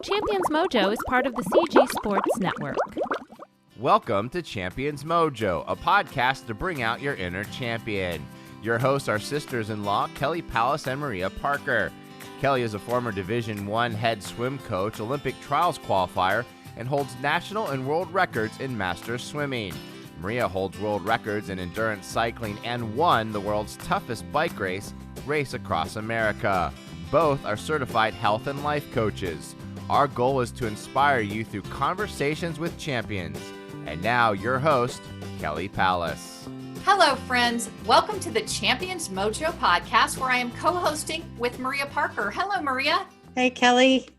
Champions Mojo is part of the CG Sports Network. Welcome to Champions Mojo, a podcast to bring out your inner champion. Your hosts are sisters-in-law Kelly Pallas and Maria Parker. Kelly is a former Division I head swim coach, Olympic trials qualifier, and holds national and world records in masters swimming. Maria holds world records in endurance cycling and won the world's toughest bike race, Race Across America. Both are certified health and life coaches. Our goal is to inspire you through conversations with champions. And now, your host, Kelly Pallas. Hello, friends. Welcome to the Champions Mojo podcast, where I am co-hosting with Maria Parker. Hello, Maria. Hey, Kelly.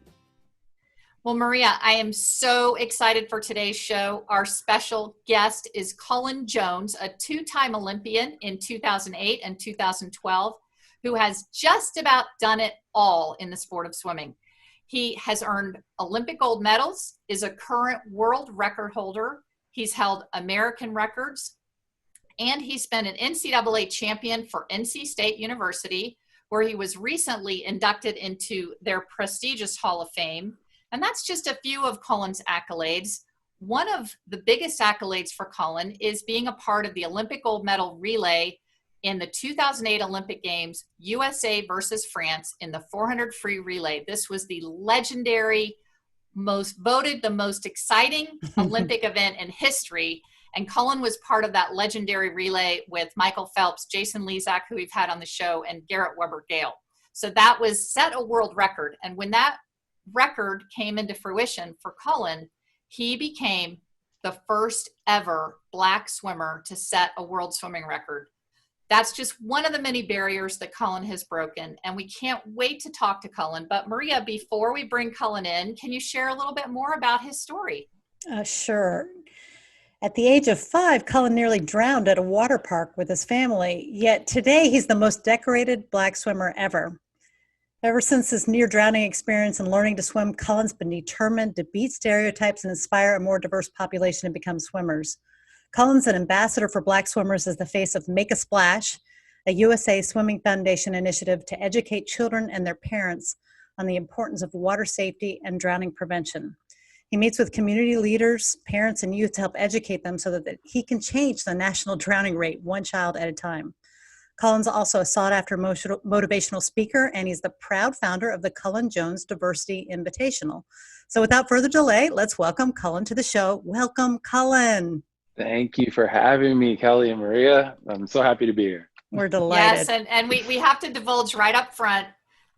Well, Maria, I am so excited for today's show. Our special guest is Cullen Jones, a two-time Olympian in 2008 and 2012, who has just about done it all in the sport of swimming. He has earned Olympic gold medals, is a current world record holder. He's held American records, and he's been an NCAA champion for NC State University, where he was recently inducted into their prestigious Hall of Fame. And that's just a few of Cullen's accolades. One of the biggest accolades for Cullen is being a part of the Olympic gold medal relay in the 2008 Olympic Games, USA versus France in the 400 free relay. This was the legendary, the most exciting Olympic event in history. And Cullen was part of that legendary relay with Michael Phelps, Jason Lezak, who we've had on the show, and Garrett Weber-Gale. So that was set a world record. And when that record came into fruition for Cullen, he became the first ever Black swimmer to set a world swimming record. That's just one of the many barriers that Cullen has broken, and we can't wait to talk to Cullen. But Maria, before we bring Cullen in, can you share a little bit more about his story? Sure. At the age of 5, Cullen nearly drowned at a water park with his family, yet today he's the most decorated Black swimmer ever. Ever since his near-drowning experience and learning to swim, Cullen's been determined to beat stereotypes and inspire a more diverse population to become swimmers. Cullen's an ambassador for Black swimmers as the face of Make a Splash, a USA Swimming Foundation initiative to educate children and their parents on the importance of water safety and drowning prevention. He meets with community leaders, parents, and youth to help educate them so that he can change the national drowning rate one child at a time. Cullen's also a sought-after motivational speaker, and he's the proud founder of the Cullen Jones Diversity Invitational. So without further delay, let's welcome Cullen to the show. Welcome, Cullen. Thank you for having me, Kelly and Maria. I'm so happy to be here. We're delighted. Yes, and we have to divulge right up front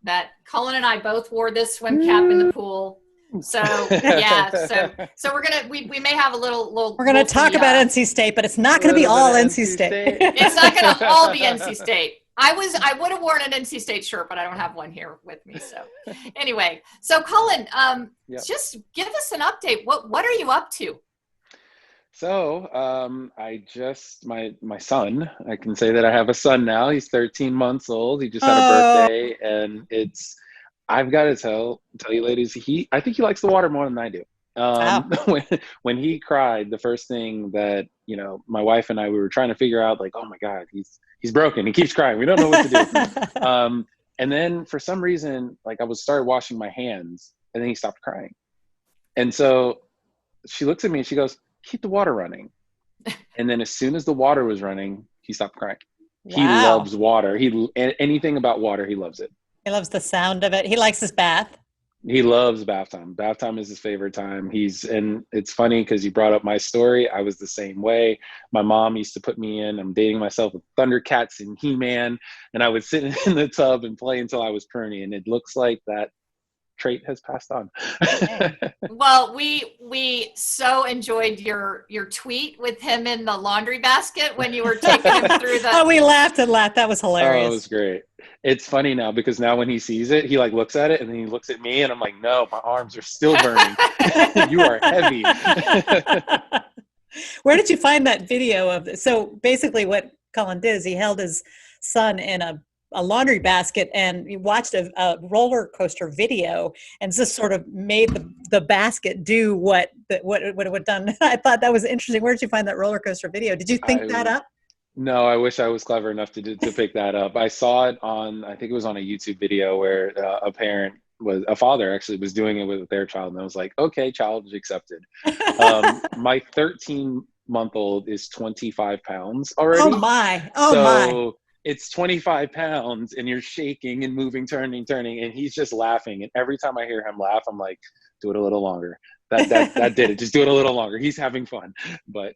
that Cullen and I both wore this swim cap in the pool. So yeah, so we may have a little. We're gonna talk about NC State, but it's not gonna be all NC State. It's not gonna all be NC State. I would have worn an NC State shirt, but I don't have one here with me. So anyway, so Cullen, just give us an update. What are you up to? So my son, I can say that I have a son now. He's 13 months old. He just had a birthday, and I've got to tell you ladies, I think he likes the water more than I do. When he cried, the first thing that, my wife and I, we were trying to figure out, like, oh my God, he's broken. He keeps crying. We don't know what to do. And then for some reason, like, I started washing my hands, and then he stopped crying. And so she looks at me and she goes, keep the water running. And then as soon as the water was running, he stopped crying. Wow. He loves water. Anything about water, he loves it. He loves the sound of it. He likes his bath. He loves bath time. Bath time is his favorite time. And it's funny because you brought up my story. I was the same way. My mom used to put me in. I'm dating myself with Thundercats and He-Man, and I would sit in the tub and play until I was pruny. And it looks like that trait has passed on. Well, we so enjoyed your tweet with him in the laundry basket when you were taking him through the. Oh, we laughed and laughed. That was hilarious. Oh, it was great. It's funny now because now when he sees it, he like looks at it and then he looks at me and I'm like, no, my arms are still burning. You are heavy. Where did you find that video of this? So basically what Cullen did is he held his son in a laundry basket and he watched a roller coaster video and just sort of made the basket do what it would have done. I thought that was interesting. Where did you find that roller coaster video? Did you think that up? No, I wish I was clever enough to pick that up. I saw it I think it was on a YouTube video where a parent was a father actually was doing it with their child, and I was like, okay, challenge accepted. My 13-month-old is 25 pounds already. Oh my! Oh so my! It's 25 pounds, and you're shaking and moving, turning, and he's just laughing. And every time I hear him laugh, I'm like, do it a little longer. That did it. Just do it a little longer. He's having fun. But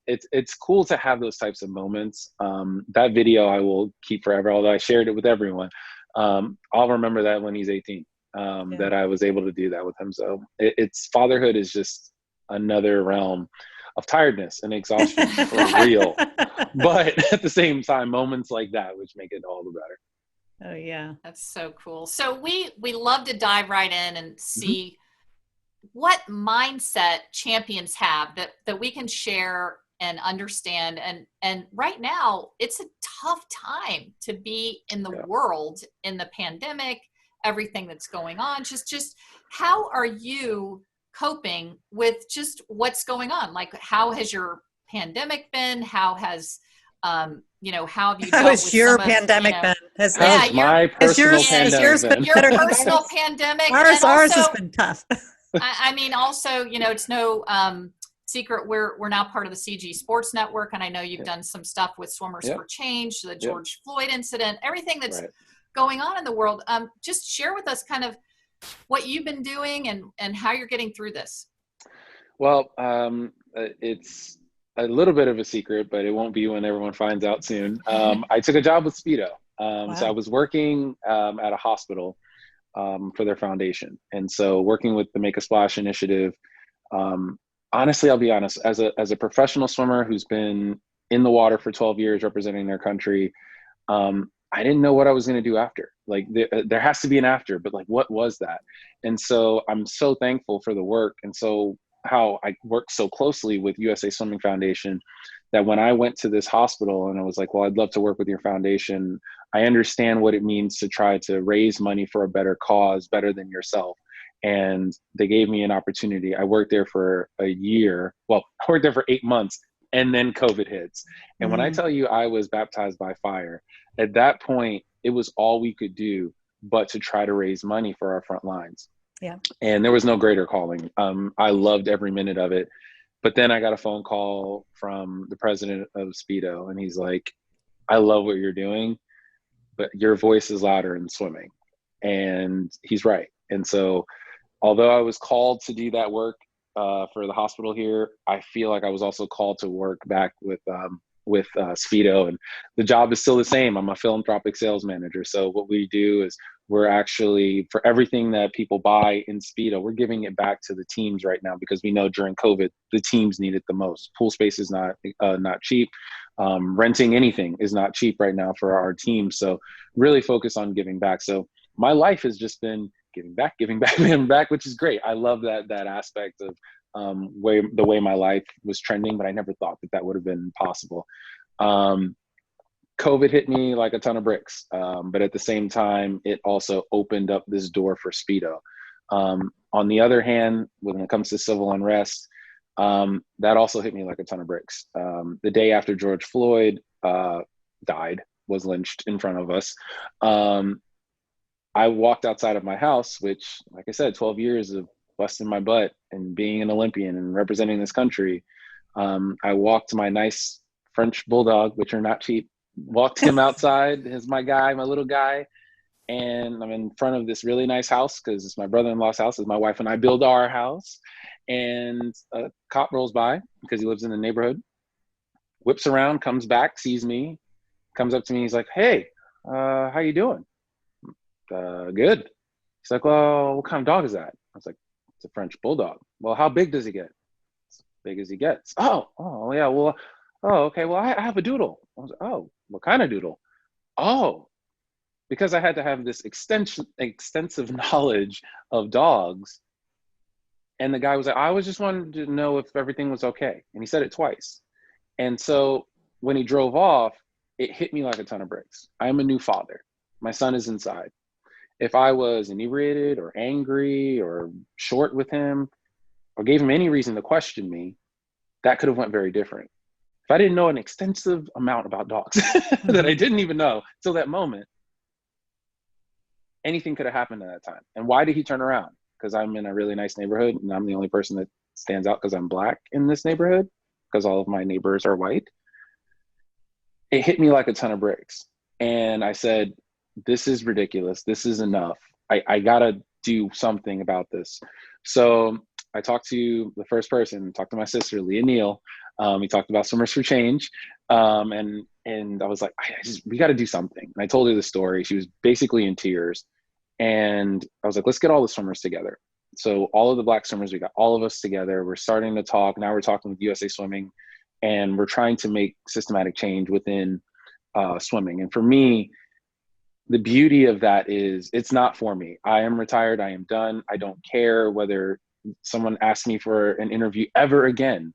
it's cool to have those types of moments. That video I will keep forever, although I shared it with everyone. I'll remember that when he's 18, that I was able to do that with him. So it's fatherhood is just another realm of tiredness and exhaustion for real. But at the same time, moments like that, which make it all the better. Oh yeah. That's so cool. So we love to dive right in and see what mindset champions have that we can share and understand. And right now it's a tough time to be in the world, in the pandemic, everything that's going on. Just how are you coping with just what's going on? Like, how has your pandemic been? How has how have you dealt How has with your some pandemic been? How's my personal pandemic been? Your personal pandemic. Ours has been tough. I mean, also, it's no secret we're now part of the CG Sports Network, and I know you've done some stuff with Swimmers for Change, the George Floyd incident, everything that's going on in the world. Just share with us kind of what you've been doing and how you're getting through this. Well, it's a little bit of a secret, but it won't be when everyone finds out soon. I took a job with Speedo. So I was working at a hospital for their foundation. And so working with the Make a Splash initiative, honestly, I'll be honest, as a professional swimmer who's been in the water for 12 years representing their country, I didn't know what I was going to do after. Like there has to be an after, but like, what was that? And so I'm so thankful for the work. And so how I worked so closely with USA Swimming Foundation that when I went to this hospital and I was like, well, I'd love to work with your foundation. I understand what it means to try to raise money for a better cause, better than yourself. And they gave me an opportunity. I worked there for a year. Well, I worked there for 8 months, and then COVID hits. And when I tell you I was baptized by fire, at that point, it was all we could do but to try to raise money for our front lines. Yeah. And there was no greater calling. I loved every minute of it. But then I got a phone call from the president of Speedo, and he's like, I love what you're doing, but your voice is louder in swimming. And he's right. And so although I was called to do that work for the hospital here, I feel like I was also called to work back with Speedo, and the job is still the same. I'm a philanthropic sales manager. So what we do is we're actually, for everything that people buy in Speedo, we're giving it back to the teams right now, because we know during COVID, the teams need it the most. Pool space is not cheap. Renting anything is not cheap right now for our team. So really focus on giving back. So my life has just been giving back, which is great. I love that aspect of the way my life was trending, but I never thought that would have been possible. COVID hit me like a ton of bricks, but at the same time, it also opened up this door for Speedo. On the other hand, when it comes to civil unrest, that also hit me like a ton of bricks. The day after George Floyd was lynched in front of us, I walked outside of my house, which, like I said, 12 years of busting my butt and being an Olympian and representing this country. I walked my nice French bulldog, which are not cheap, walked him outside. He's my guy, my little guy. And I'm in front of this really nice house because it's my brother-in-law's house. It's my wife and I build our house. And a cop rolls by because he lives in the neighborhood, whips around, comes back, sees me, comes up to me. He's like, hey, how you doing? Good. He's like, well, what kind of dog is that? I was like, it's a French bulldog. Well, how big does he get? As big as he gets. Oh, yeah. Well, okay. Well, I have a doodle. I was like, oh, what kind of doodle? Oh, because I had to have this extensive knowledge of dogs. And the guy was like, I was just wanted to know if everything was okay. And he said it twice. And so when he drove off, it hit me like a ton of bricks. I am a new father. My son is inside. If I was inebriated or angry or short with him or gave him any reason to question me, that could have went very different. If I didn't know an extensive amount about dogs that I didn't even know till that moment, anything could have happened at that time. And why did he turn around? Because I'm in a really nice neighborhood and I'm the only person that stands out because I'm Black in this neighborhood, because all of my neighbors are white. It hit me like a ton of bricks. And I said, this is ridiculous. This is enough. I gotta do something about this. So I talked to the first person, talked to my sister, Leah Neal. We talked about Swimmers for Change. And I was like, we got to do something. And I told her the story. She was basically in tears. And I was like, let's get all the swimmers together. So all of the Black swimmers, we got all of us together. We're starting to talk. Now we're talking with USA Swimming, and we're trying to make systematic change within swimming. And for me, the beauty of that is it's not for me. I am retired. I am done. I don't care whether someone asks me for an interview ever again.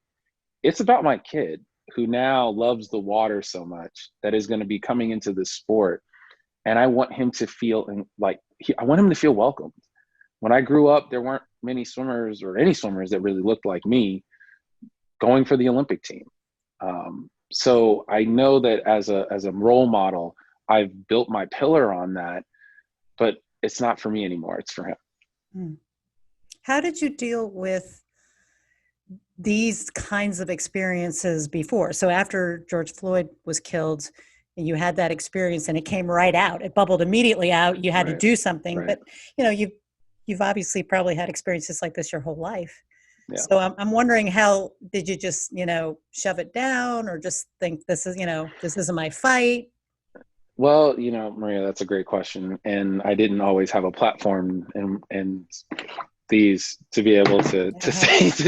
It's about my kid who now loves the water so much that is going to be coming into this sport. And I want him to feel I want him to feel welcomed. When I grew up, there weren't many swimmers or any swimmers that really looked like me going for the Olympic team. So I know that as a role model, I've built my pillar on that, but it's not for me anymore. It's for him. How did you deal with these kinds of experiences before? So after George Floyd was killed, you had that experience and it came right out. It bubbled immediately out. You had to do something, but you've obviously probably had experiences like this your whole life. Yeah. So I'm wondering, how did you just, shove it down, or just think this isn't my fight? Well, Maria, that's a great question. And I didn't always have a platform and these to be able to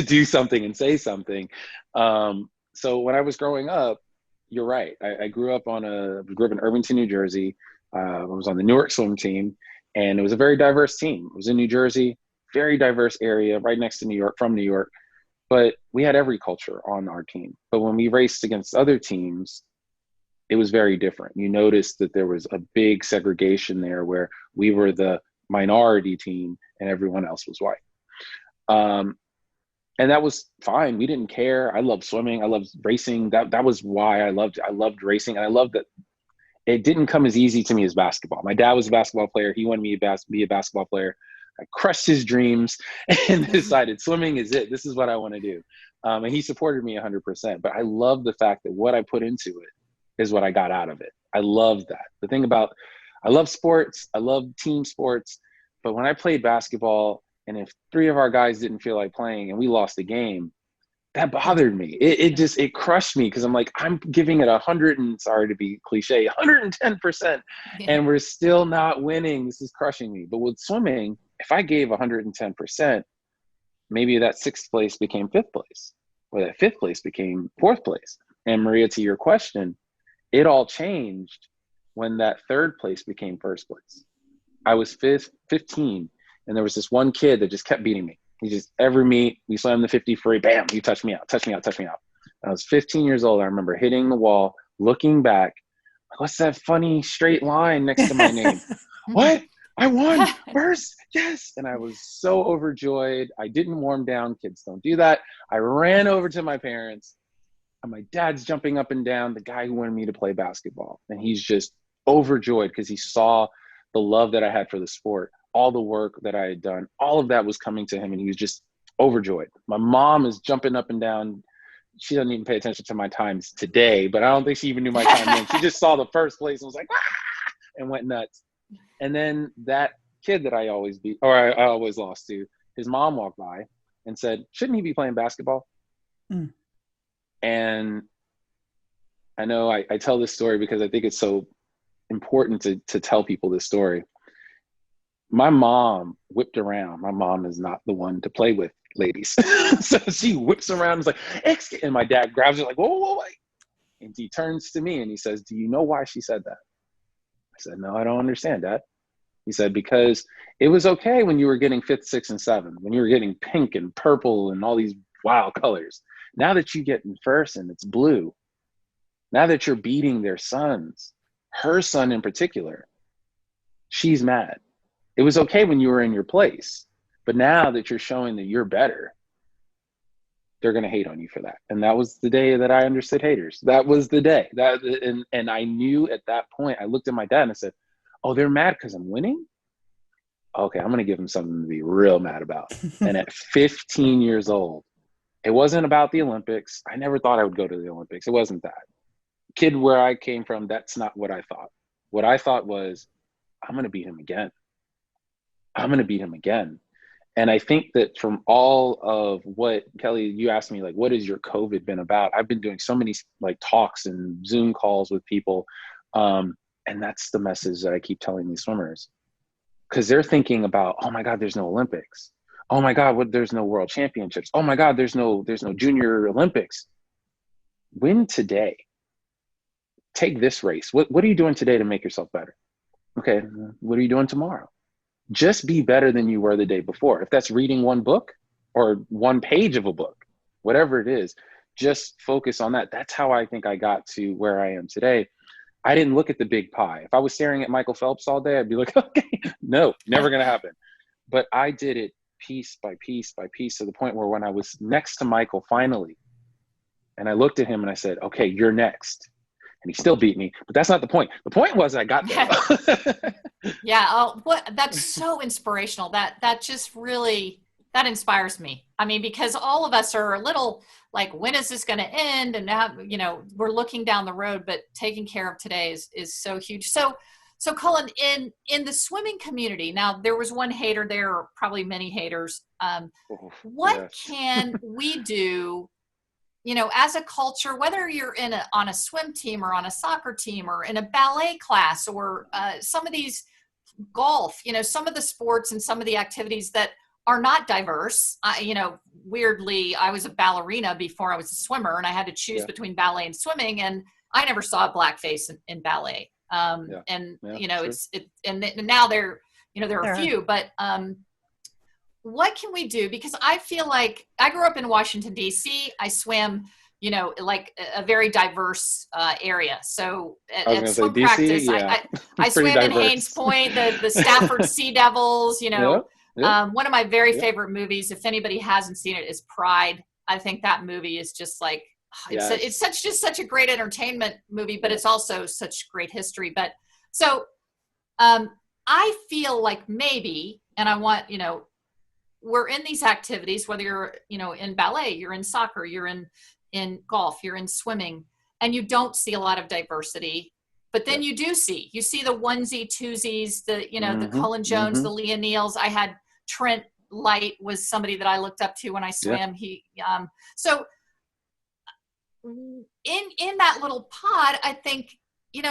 do something and say something. So when I was growing up, you're right. I grew up in Irvington, New Jersey. I was on the Newark swim team, and it was a very diverse team. It was in New Jersey, very diverse area, right next to New York, from New York. But we had every culture on our team. But when we raced against other teams, it was very different. You noticed that there was a big segregation there where we were the minority team and everyone else was white. And that was fine. We didn't care. I loved swimming. I loved racing. That was why I loved it. I loved racing. And I loved that it didn't come as easy to me as basketball. My dad was a basketball player. He wanted me to be a basketball player. I crushed his dreams and decided swimming is it. This is what I want to do. And he supported me 100%. But I love the fact that what I put into it is what I got out of it. I love that. The thing about, I love sports. I love team sports. But when I played basketball, and if 3 of our guys didn't feel like playing and we lost the game, that bothered me. It crushed me, because I'm like, I'm giving it 100, and sorry to be cliche, 110%, and we're still not winning. This is crushing me. But with swimming, if I gave 110%, maybe that 6th place became 5th place, or that 5th place became 4th place. And Maria, to your question, it all changed when that 3rd place became 1st place. I was 15, and there was this one kid that just kept beating me. He just, every meet, we swam the 50 free, bam, you touch me out, touch me out, touch me out. And I was 15 years old. I remember hitting the wall, looking back, what's that funny straight line next to my name? What? I won first, yes. And I was so overjoyed. I didn't warm down. Kids don't do that. I ran over to my parents, and my dad's jumping up and down, the guy who wanted me to play basketball. And he's just overjoyed because he saw the love that I had for the sport, all the work that I had done, all of that was coming to him, and he was just overjoyed. My mom is jumping up and down. She doesn't even pay attention to my times today, but I don't think she even knew my time then. She just saw the 1st place and was like, ah, and went nuts. And then that kid that I always beat, or I always lost to, his mom walked by and said, shouldn't he be playing basketball? And I know I tell this story because I think it's so important to tell people this story. My mom whipped around. My mom is not the one to play with ladies. So she whips around and is like, and my dad grabs her like, whoa, wait. And he turns to me and he says, do you know why she said that? I said, no, I don't understand, Dad. He said, because it was okay when you were getting 5th, 6th, and 7th, when you were getting pink and purple and all these wild colors. Now that you get in 1st and it's blue, now that you're beating their sons, her son in particular, she's mad. It was okay when you were in your place, but now that you're showing that you're better, they're going to hate on you for that. And that was the day that I understood haters. That was the day and I knew at that point. I looked at my dad and I said, oh, they're mad because I'm winning? okay, I'm going to give him something to be real mad about. And at 15 years old, it wasn't about the Olympics. I never thought I would go to the Olympics. It wasn't that. Kid where I came from, that's not what I thought. What I thought was, I'm going to beat him again. I'm going to beat him again. And I think that from all of what, Kelly, you asked me, like, what has your COVID been about? I've been doing so many like talks and Zoom calls with people. And that's the message that I keep telling these swimmers. Because they're thinking about, oh my God, there's no Olympics. Oh my God, there's no world championships. Oh my God, there's no junior Olympics. Win today. Take this race. What are you doing today to make yourself better? Okay, what are you doing tomorrow? Just be better than you were the day before. If that's reading one book or one page of a book, whatever it is, just focus on that. That's how I think I got to where I am today. I didn't look at the big pie. If I was staring at Michael Phelps all day, I'd be like, okay, no, never going to happen. But I did it piece by piece by piece to the point where when I was next to Michael finally, and I looked at him and I said, okay, you're next. And he still beat me, but that's not the point. The point was I got there. Yeah. Oh, that's so inspirational. That just really, that inspires me. I mean, because all of us are a little like, when is this going to end? And now, we're looking down the road, but taking care of today is so huge. So Cullen, in the swimming community, now there was one hater there, or probably many haters. What can we do, as a culture, whether you're on a swim team or on a soccer team or in a ballet class or some of these golf, some of the sports and some of the activities that are not diverse. Weirdly, I was a ballerina before I was a swimmer, and I had to choose between ballet and swimming, and I never saw a black face in ballet. And now there are a few, but what can we do? Because I feel like I grew up in Washington, D.C. I swam, like a very diverse area. So at swim practice, I swam in Haynes Point, the Stafford Sea Devils, one of my very favorite movies, if anybody hasn't seen it, is Pride. I think that movie is just like, it's such a great entertainment movie, but it's also such great history. But so I feel like maybe, and I want, we're in these activities, whether you're, in ballet, you're in soccer, you're in golf, you're in swimming, and you don't see a lot of diversity, but then you see the onesie, twosies, the Cullen Jones, the Leah Neals. I had Trent Light was somebody that I looked up to when I swam. So in that little pod, I think, you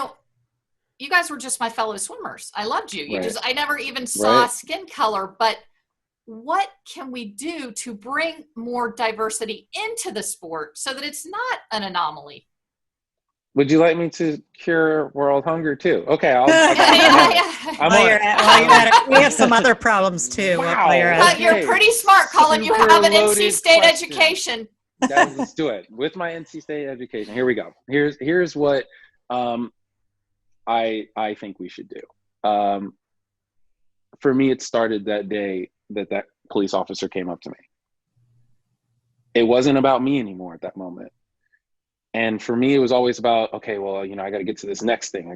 guys were just my fellow swimmers. I loved you. I never even saw skin color, but what can we do to bring more diversity into the sport so that it's not an anomaly? Would you like me to cure world hunger too? Okay, I'll we have some other problems too. Wow. You're pretty smart, Cullen. You have an NC State education. Let's do it. With my NC State education, here we go. Here's what I think we should do. For me, it started that day that police officer came up to me. It wasn't about me anymore at that moment. And for me, it was always about, okay, well, I got to get to this next thing.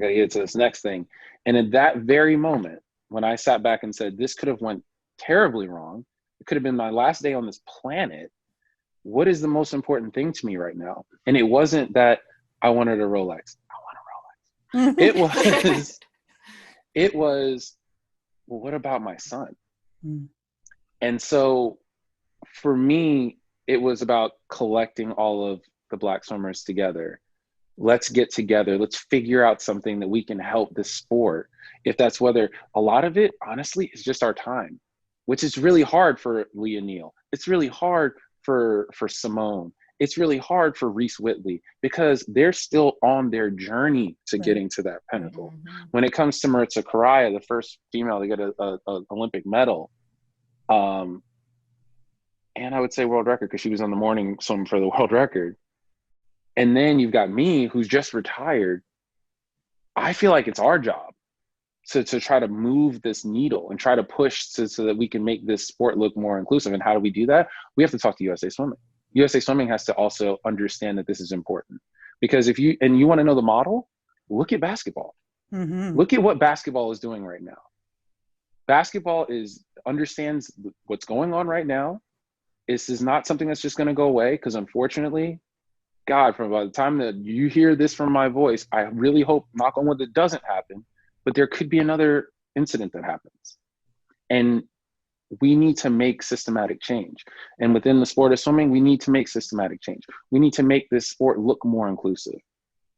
And at that very moment, when I sat back and said, this could have went terribly wrong. It could have been my last day on this planet. What is the most important thing to me right now? And it wasn't that I wanted a Rolex. It was, well, what about my son? And so for me, it was about collecting all of the Black swimmers together. Let's get together. Let's figure out something that we can help this sport. If that's whether a lot of it, honestly, is just our time, which is really hard for Leah Neal. It's really hard for Simone. It's really hard for Reese Whitley because they're still on their journey to getting to that pinnacle. When it comes to Maritza Correa, the first female to get a Olympic medal, and I would say world record because she was on the morning swim for the world record. And then you've got me who's just retired. I feel like it's our job to try to move this needle and try to push so that we can make this sport look more inclusive. And how do we do that? We have to talk to USA Swimming. USA Swimming has to also understand that this is important because if you want to know the model, look at basketball. Look at what basketball is doing right now. Basketball understands what's going on right now. This is not something that's just going to go away, because unfortunately, God, from by the time that you hear this from my voice, I really hope, knock on wood, that doesn't happen, but there could be another incident that happens. And we need to make systematic change. And within the sport of swimming, we need to make systematic change. We need to make this sport look more inclusive.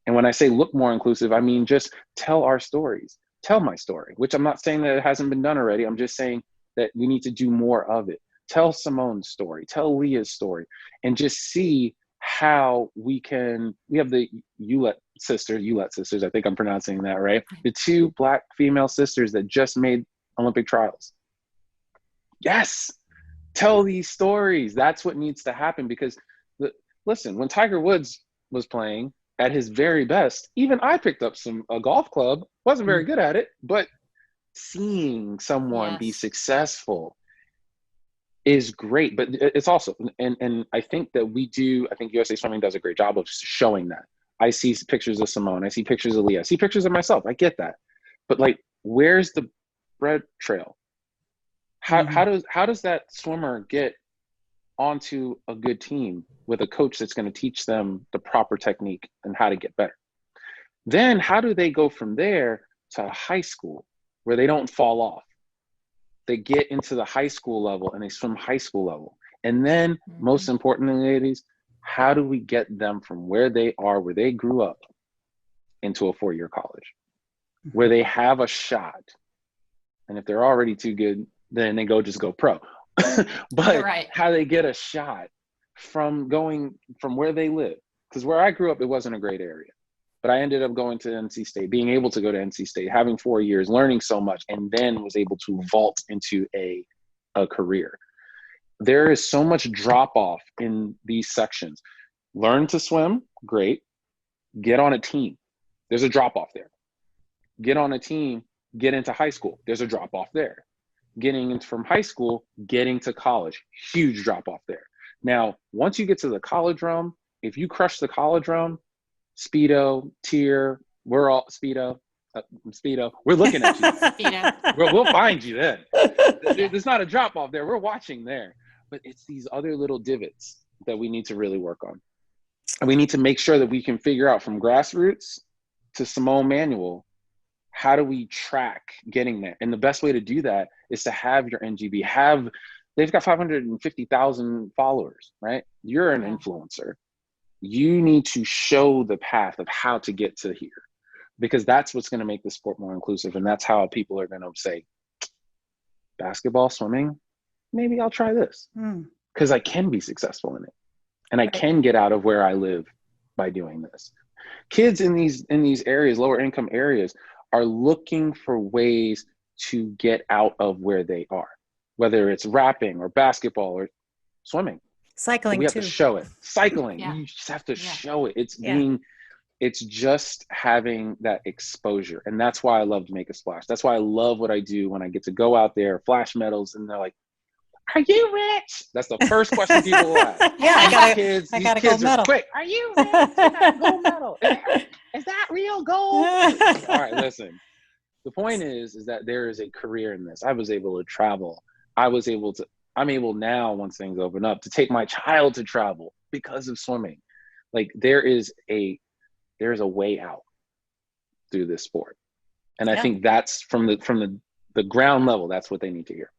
And when I say look more inclusive, I mean just tell our stories. Tell my story, which I'm not saying that it hasn't been done already. I'm just saying that we need to do more of it. Tell Simone's story, tell Leah's story, and just see how we have the Ulet sisters, I think I'm pronouncing that right. The 2 Black female sisters that just made Olympic trials. Yes, tell these stories. That's what needs to happen, because listen, when Tiger Woods was playing at his very best, even I picked up a golf club, wasn't very good at it, but seeing someone be successful is great. But it's also, and I think I think USA Swimming does a great job of showing that. I see pictures of Simone, I see pictures of Leah, I see pictures of myself, I get that. But like, where's the bread trail? How does that swimmer get onto a good team with a coach that's going to teach them the proper technique and how to get better? Then how do they go from there to high school where they don't fall off? They get into the high school level and they swim high school level. And then most importantly, ladies, how do we get them from where they are, where they grew up, into a 4-year college where they have a shot? And if they're already too good, then they just go pro. But how they get a shot from where they live. Because where I grew up, it wasn't a great area. But I ended up going to NC State, being able to go to NC State, having 4 years, learning so much, and then was able to vault into a career. There is so much drop off in these sections. Learn to swim, great. Get on a team. There's a drop off there. Get on a team, get into high school. There's a drop off there. Getting into from high school, getting to college, huge drop off there. Now, once you get to the college realm, if you crush the college realm, Speedo, tier, we're all Speedo, we're looking at you. Speedo. We'll find you then. There's not a drop off there. We're watching there. But it's these other little divots that we need to really work on. And we need to make sure that we can figure out from grassroots to Simone Manual, how do we track getting there? And the best way to do that is to have your NGB. They've got 550,000 followers, right? You're an influencer. You need to show the path of how to get to here, because that's what's going to make the sport more inclusive. And that's how people are going to say, basketball, swimming, maybe I'll try this, because I can be successful in it. And I can get out of where I live by doing this. Kids in these areas, lower income areas, are looking for ways to get out of where they are, whether it's rapping or basketball or swimming. Cycling, we have too. to show it. Cycling, you just have to show it. It's just having that exposure. And that's why I love to make a splash. That's why I love what I do when I get to go out there, flash medals, and they're like, "Are you rich?" That's the first question people will ask. I got these a kids gold medal. Are quick. Are you rich? I got a gold medal. Is that real gold? All right, listen. The point is that there is a career in this. I was able to travel. I'm able now, once things open up, to take my child to travel because of swimming. Like there is a way out through this sport. And I think that's from the ground level, that's what they need to hear.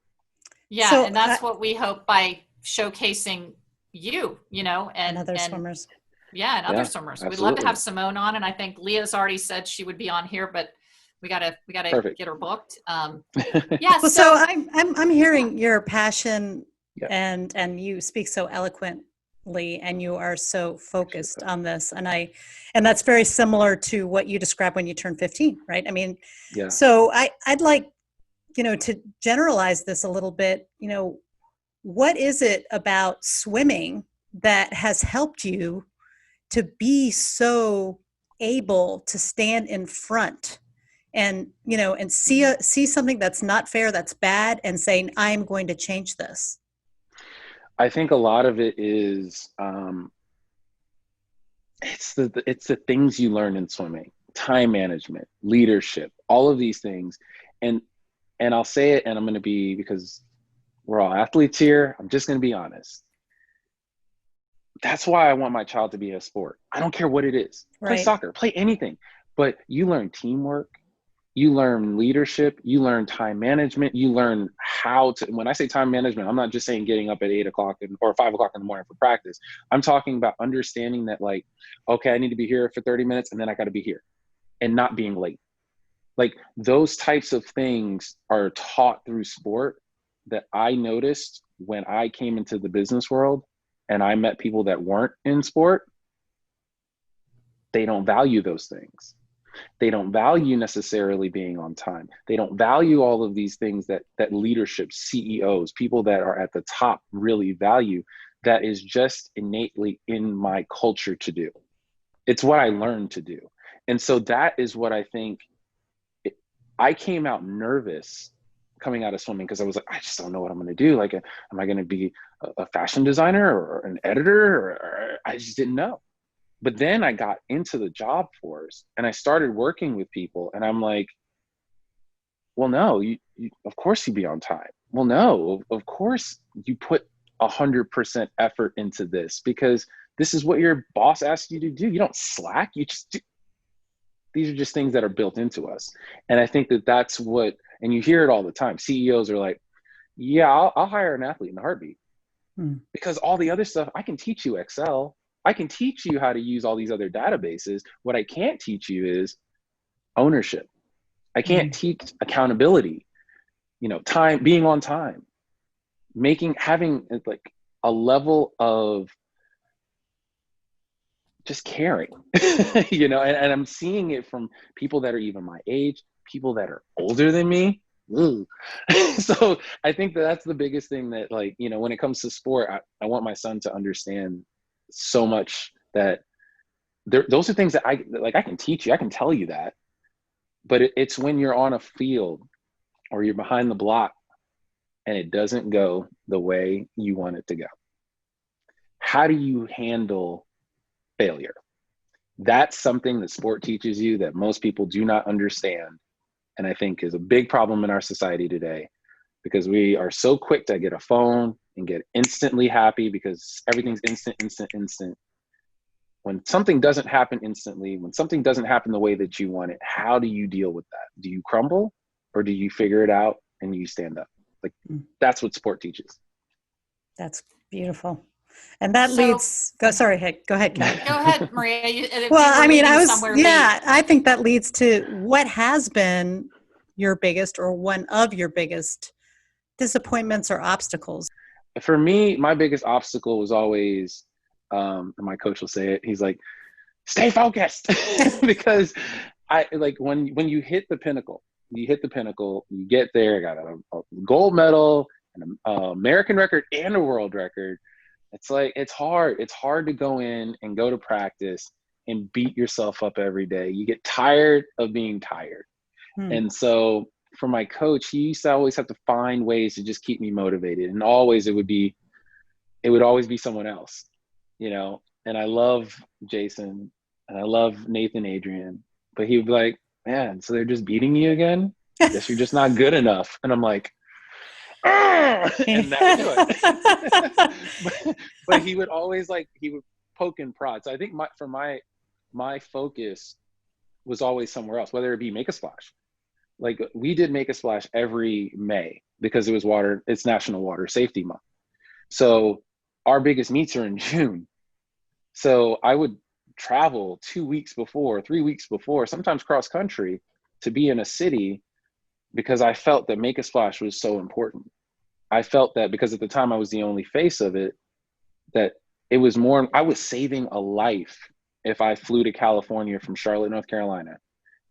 Yeah, so, and that's what we hope by showcasing and other swimmers. Yeah, and other swimmers. Absolutely. We'd love to have Simone on, and I think Leah's already said she would be on here, but we gotta get her booked. So I'm hearing your passion, and you speak so eloquently, and you are so focused on this, and that's very similar to what you described when you turned 15, right? I mean, so I'd like to generalize this a little bit. What is it about swimming that has helped you to be so able to stand in front and see something that's not fair, that's bad, and saying, I'm going to change this? I think a lot of it is it's the things you learn in swimming: time management, leadership, all of these things. And And I'll say it, and I'm going to be, because we're all athletes here, I'm just going to be honest. That's why I want my child to be a sport. I don't care what it is. Play Right. soccer, play anything. But you learn teamwork, you learn leadership, you learn time management, you learn how to, when I say time management, I'm not just saying getting up at 8 o'clock or 5 o'clock in the morning for practice. I'm talking about understanding that, like, okay, I need to be here for 30 minutes and then I got to be here, and not being late. Like, those types of things are taught through sport that I noticed when I came into the business world and I met people that weren't in sport. They don't value those things. They don't value necessarily being on time. They don't value all of these things that leadership, CEOs, people that are at the top really value. That is just innately in my culture to do. It's what I learned to do. And so that is what I think. I came out nervous coming out of swimming because I was like, I just don't know what I'm going to do. Like, am I going to be a fashion designer or an editor? Or I just didn't know. But then I got into the job force and I started working with people, and I'm like, well, no, you of course you be on time. Well, no, of course you put 100% effort into this, because this is what your boss asks you to do. You don't slack. You just do. These are just things that are built into us. And I think that that's what, and you hear it all the time. CEOs are like, yeah, I'll hire an athlete in a heartbeat, because all the other stuff, I can teach you Excel. I can teach you how to use all these other databases. What I can't teach you is ownership. I can't teach accountability, time, being on time, having like a level of just caring, and I'm seeing it from people that are even my age, people that are older than me. So I think that's the biggest thing that, like, when it comes to sport, I want my son to understand so much that those are things that I can teach you, I can tell you that, but it's when you're on a field or you're behind the block and it doesn't go the way you want it to go. How do you handle failure? That's something that sport teaches you that most people do not understand, and I think is a big problem in our society today, because we are so quick to get a phone and get instantly happy because everything's instant. When something doesn't happen instantly, when something doesn't happen the way that you want it, how do you deal with that? Do you crumble, or do you figure it out and you stand up? Like, that's what sport teaches. That's beautiful. And that leads, go ahead, Kelly. Go ahead, Maria. Well, I mean, I think that leads to what has been your biggest, or one of your biggest disappointments or obstacles. For me, my biggest obstacle was always, and my coach will say it, he's like, stay focused. Because when you hit the pinnacle, you get there, got a gold medal, an American record and a world record. It's like, it's hard to go in and go to practice and beat yourself up every day. You get tired of being tired. And so for my coach, he used to always have to find ways to just keep me motivated. And always it would always be someone else, and I love Jason and I love Nathan Adrian, but he would be like, man, so they're just beating you again? Guess you're just not good enough. And I'm like, and that would do it. but he would always he would poke and prod. So I think my focus was always somewhere else, whether it be Make a Splash. Like, we did Make a Splash every May because it's National Water Safety Month. So our biggest meets are in June. So I would travel 2 weeks before, 3 weeks before, sometimes cross country, to be in a city, because I felt that Make a Splash was so important. I felt that because at the time I was the only face of it, that it was more, I was saving a life if I flew to California from Charlotte, North Carolina,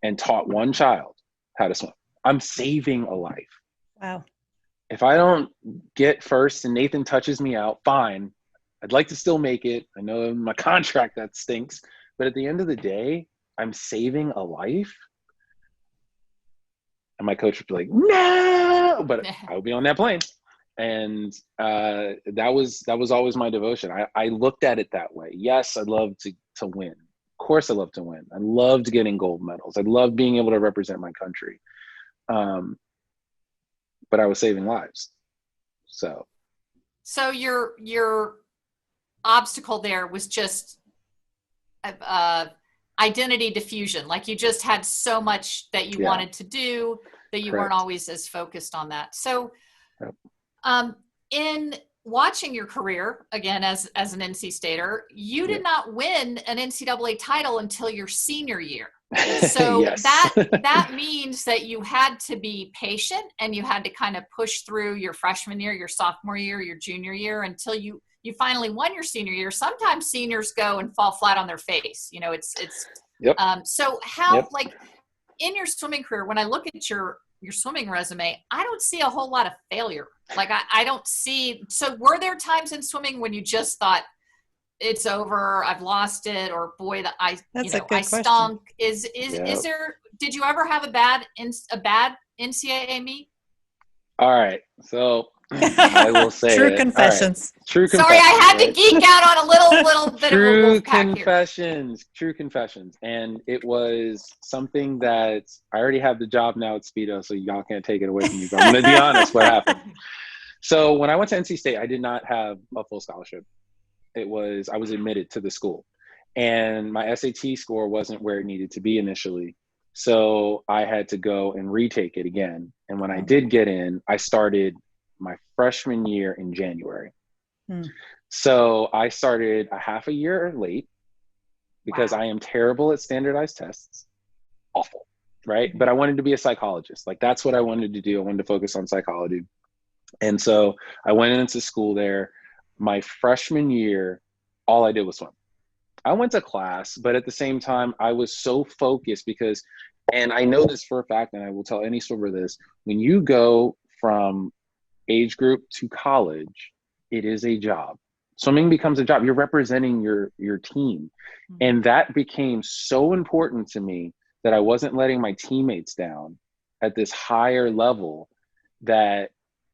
and taught one child how to swim. I'm saving a life. Wow. If I don't get first and Nathan touches me out, fine. I'd like to still make it. I know in my contract that stinks, but at the end of the day, I'm saving a life. And my coach would be like, no, but I would be on that plane. And that was always my devotion. I looked at it that way. Yes, I love to win. Of course I love to win. I loved getting gold medals. I loved being able to represent my country. but I was saving lives. So your obstacle there was just identity diffusion. Like you just had so much that you wanted to do that you weren't always as focused on that. So in watching your career again as an NC Stater, you did not win an NCAA title until your senior year. So that means that you had to be patient and you had to kind of push through your freshman year, your sophomore year, your junior year until you finally won your senior year. Sometimes seniors go and fall flat on their face. You know, so how, like in your swimming career, when I look at your swimming resume, I don't see a whole lot of failure. Like I don't see, so were there times in swimming when you just thought it's over, I've lost it, or boy, I stunk? Is there, did you ever have a bad NCAA meet? All right. So I will say True confessions. Right. True confessions. Sorry, I had to geek out on a little bit of a wolf pack confessions. True confessions. And it was something that I already have the job now at Speedo, so y'all can't take it away from me. But I'm going to be honest what happened. So when I went to NC State, I did not have a full scholarship. I was admitted to the school. And my SAT score wasn't where it needed to be initially. So I had to go and retake it again. And when I did get in, I started my freshman year in January. So I started a half a year late because I am terrible at standardized tests. Awful, right? But I wanted to be a psychologist. Like that's what I wanted to do. I wanted to focus on psychology. And so I went into school there. My freshman year, all I did was swim. I went to class, but at the same time, I was so focused because, and I know this for a fact, and I will tell any swimmer this, when you go from age group to college, it is a job. Swimming becomes a job. You're representing your team. And that became so important to me that I wasn't letting my teammates down at this higher level, that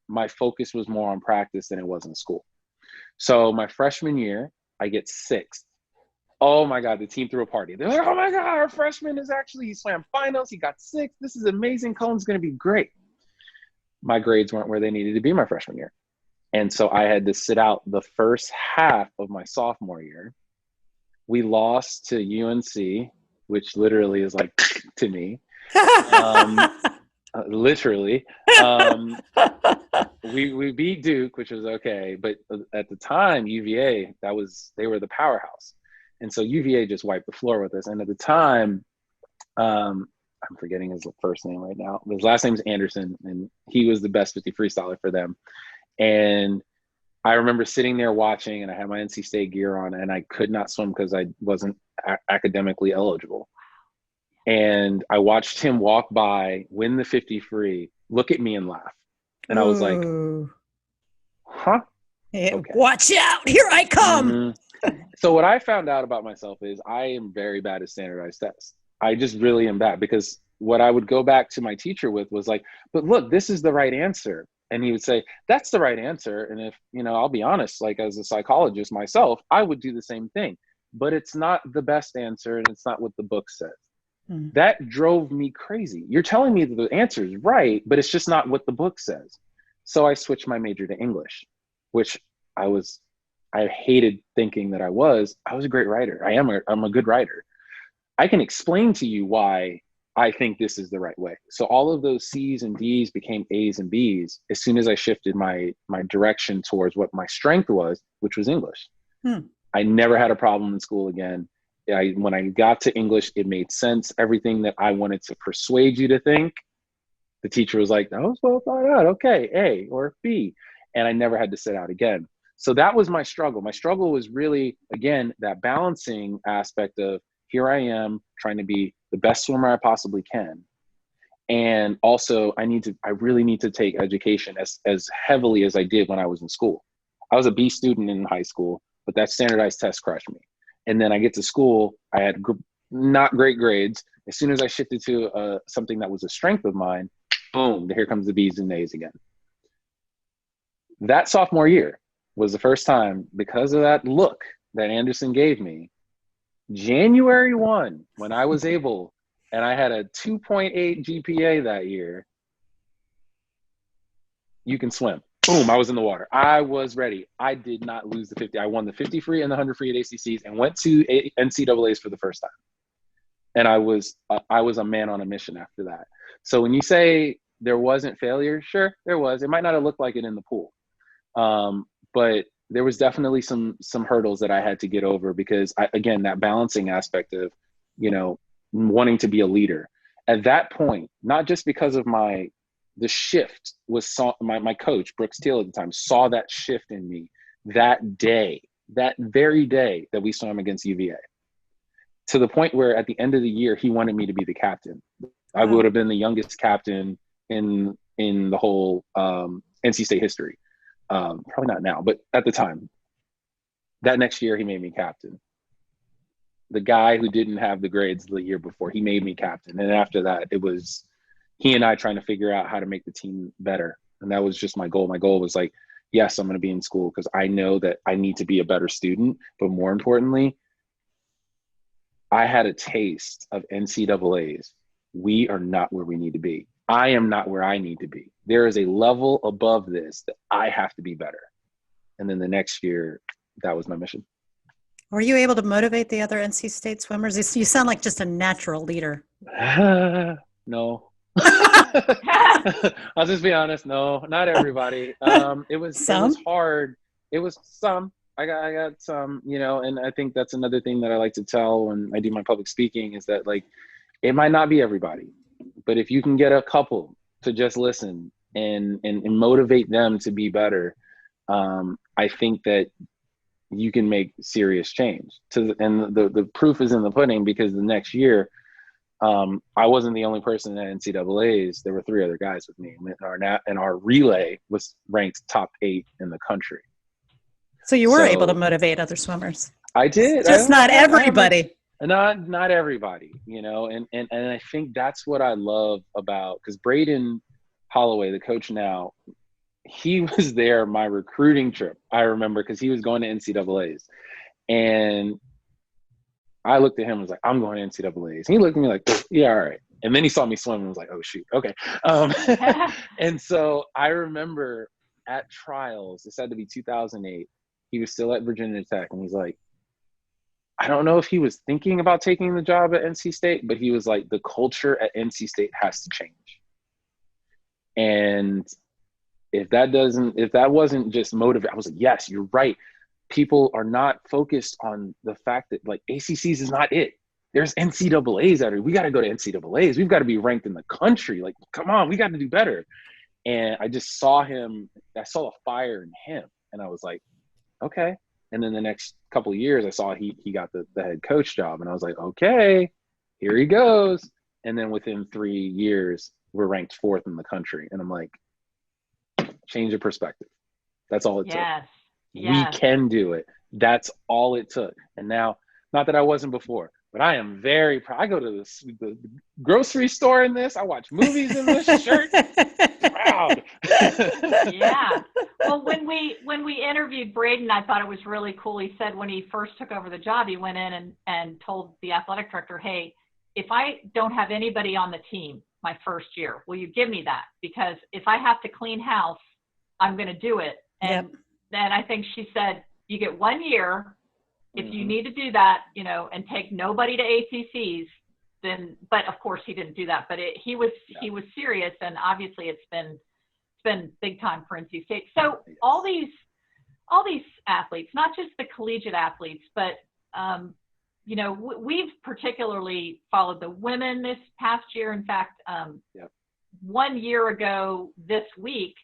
my focus was more on practice than it was in school. So my freshman year, I get sixth. Oh my God, the team threw a party. They're like, oh my God, our freshman he swam finals, he got sixth. This is amazing. Cullen's going to be great. My grades weren't where they needed to be my freshman year. And so I had to sit out the first half of my sophomore year. We lost to UNC, which literally is like to me. Literally. We beat Duke, which was okay. But at the time, UVA, they were the powerhouse. And so UVA just wiped the floor with us. And at the time, I'm forgetting his first name right now. His last name is Anderson, and he was the best 50 freestyler for them. And I remember sitting there watching, and I had my NC State gear on, and I could not swim because I wasn't academically eligible. And I watched him walk by, win the 50 free, look at me and laugh. And I was like, huh? Yeah, okay. Watch out, here I come. So what I found out about myself is I am very bad at standardized tests. I just really am bad, because what I would go back to my teacher with was like, but look, this is the right answer. And he would say, that's the right answer. And if, I'll be honest, like as a psychologist myself, I would do the same thing, but it's not the best answer. And it's not what the book says. That drove me crazy. You're telling me that the answer is right, but it's just not what the book says. So I switched my major to English, which I hated thinking that I was a great writer. I'm a good writer. I can explain to you why I think this is the right way. So all of those C's and D's became A's and B's as soon as I shifted my direction towards what my strength was, which was English. I never had a problem in school again. When I got to English, it made sense. Everything that I wanted to persuade you to think, the teacher was like, that was well thought out. Okay, A or B. And I never had to sit out again. So that was my struggle. My struggle was really, again, that balancing aspect of here I am trying to be the best swimmer I possibly can. And also I really need to take education as heavily as I did when I was in school. I was a B student in high school, but that standardized test crushed me. And then I get to school, I had not great grades. As soon as I shifted to something that was a strength of mine, boom, here comes the B's and A's again. That sophomore year was the first time, because of that look that Anderson gave me, January 1, when I was able, and I had a 2.8 GPA that year, you can swim. Boom, I was in the water. I was ready. I did not lose the 50. I won the 50 free and the 100 free at ACCs and went to NCAAs for the first time. And I was a man on a mission after that. So when you say there wasn't failure, sure, there was. It might not have looked like it in the pool. But there was definitely some hurdles that I had to get over because again, that balancing aspect of, wanting to be a leader at that point, not just because of the shift was my coach, Brooks Teal at the time, saw that shift in me that very day that we swam against UVA, to the point where at the end of the year, he wanted me to be the captain. I would have been the youngest captain in the whole NC State history. Probably not now, but at the time. That next year, he made me captain. The guy who didn't have the grades the year before, he made me captain. And after that, it was he and I trying to figure out how to make the team better. And that was just my goal. My goal was like, yes, I'm going to be in school because I know that I need to be a better student. But more importantly, I had a taste of NCAAs. We are not where we need to be. I am not where I need to be. There is a level above this that I have to be better. And then the next year, that was my mission. Were you able to motivate the other NC State swimmers? You sound like just a natural leader. No. I'll just be honest. No, not everybody. It was hard. It was some. I got some, and I think that's another thing that I like to tell when I do my public speaking is that it might not be everybody, but if you can get a couple to just listen and motivate them to be better, I think that you can make serious change. And the proof is in the pudding because the next year, I wasn't the only person at NCAAs. There were 3 other guys with me, and our relay was ranked top 8 in the country. So you were able to motivate other swimmers. I did. Just not everybody. Not everybody, and I think that's what I love about, because Braden Holloway, the coach now, he was there my recruiting trip. I remember because he was going to NCAAs, and I looked at him and was like, I'm going to NCAAs. And he looked at me like, yeah, all right. And then he saw me swim and was like, oh shoot, okay. And so I remember at trials, this had to be 2008. He was still at Virginia Tech, and he's like, I don't know if he was thinking about taking the job at NC State, but he was like, the culture at NC State has to change. And if that wasn't just motivate, I was like, yes, you're right. People are not focused on the fact that ACCs is not it. There's NCAAs out here. We got to go to NCAAs. We've got to be ranked in the country. Come on, we got to do better. And I just saw him. I saw a fire in him, and I was like, okay. And then the next couple of years, I saw he got the head coach job, and I was like, okay, here he goes. And then within 3 years, we're ranked 4th in the country, and I'm like, change of perspective. That's all it took. Yes. We can do it. That's all it took. And now, not that I wasn't before, but I am very proud. I go to the grocery store in this. I watch movies in this shirt. Proud. Yeah. Well, when we interviewed Braden, I thought it was really cool. He said when he first took over the job, he went in and told the athletic director, hey, if I don't have anybody on the team my first year, will you give me that? Because if I have to clean house, I'm going to do it. And then I think she said, you get 1 year. If you need to do that, and take nobody to ACCs, then, but of course he didn't do that, but he was serious. And obviously it's been big time for NC State. So all these athletes, not just the collegiate athletes, but, we've particularly followed the women this past year. In fact, 1 year ago this week,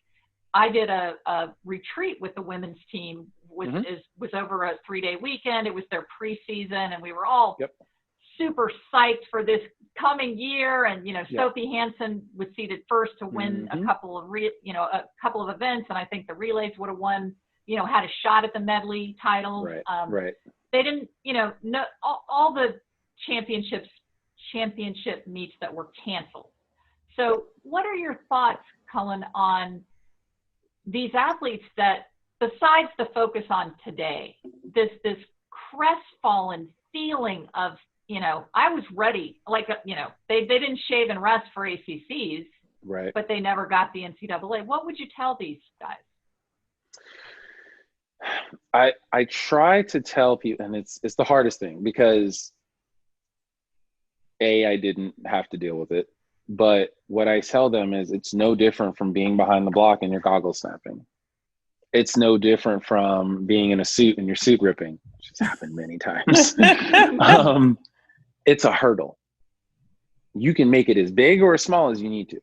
I did a retreat with the women's team, which was over a 3-day weekend. It was their preseason, and we were all super psyched for this coming year. And Sophie Hansen was seeded first to win a couple of events, and I think the relays would have won. Had a shot at the medley titles. Right. They didn't, all the championship meets that were canceled. So, what are your thoughts, Cullen, on these athletes that, besides the focus on today, this crestfallen feeling of, I was ready, they didn't shave and rest for ACCs, Right. but they never got the NCAA. What would you tell these guys? I try to tell people, and it's the hardest thing because I didn't have to deal with it. But what I tell them is it's no different from being behind the block and your goggles snapping. It's no different from being in a suit and your suit ripping, which has happened many times. It's a hurdle. You can make it as big or as small as you need to.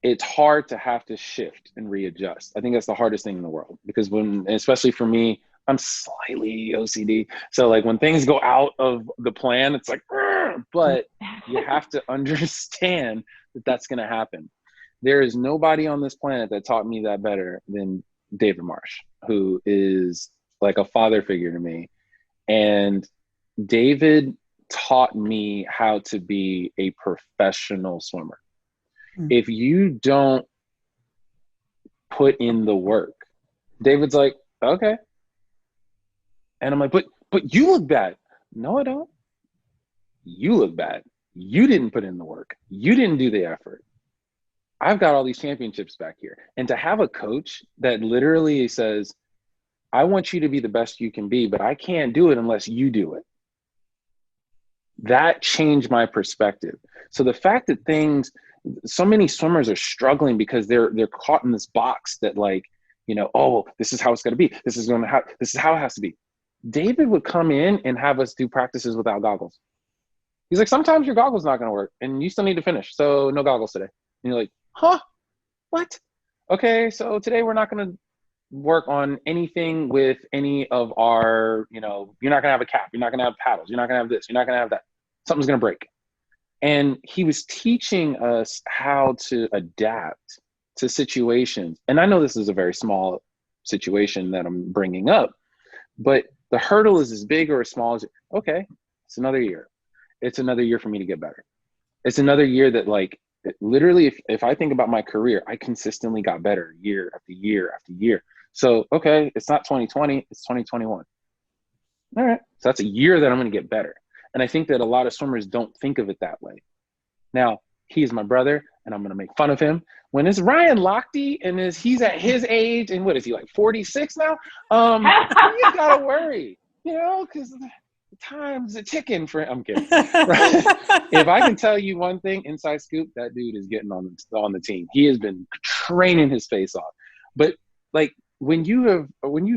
It's hard to have to shift and readjust. I think that's the hardest thing in the world because especially for me, I'm slightly OCD. So like when things go out of the plan, it's like, but you have to understand that that's going to happen. There is nobody on this planet that taught me that better than David Marsh, who is like a father figure to me. And David taught me how to be a professional swimmer. If you don't put in the work, David's like, okay. And I'm like, but you look bad. No, I don't. You look bad. You didn't put in the work. You didn't do the effort. I've got all these championships back here. And to have a coach that literally says, I want you to be the best you can be, but I can't do it unless you do it. That changed my perspective. So the fact that so many swimmers are struggling because they're caught in this box that like, oh, this is how it's going to be. This is how it has to be. David would come in and have us do practices without goggles. He's like, sometimes your goggles not going to work and you still need to finish. So no goggles today. And you're like, huh? What? Okay. So today we're not going to work on anything with any of our, you're not going to have a cap. You're not going to have paddles. You're not going to have this. You're not going to have that. Something's going to break. And he was teaching us how to adapt to situations. And I know this is a very small situation that I'm bringing up, but the hurdle is as big or as small as, okay, it's another year. It's another year for me to get better. It's another year that like, literally, if I think about my career, I consistently got better year after year after year. So, okay, it's not 2020, it's 2021. All right, so that's a year that I'm going to get better. And I think that a lot of swimmers don't think of it that way. Now, he's my brother, and I'm going to make fun of him. When it's Ryan Lochte and he's at his age, and what is he, like 46 now? You got to worry, because the time's a ticking for him. I'm kidding. Right? If I can tell you one thing, inside scoop, that dude is getting on the team. He has been training his face off. But like when you've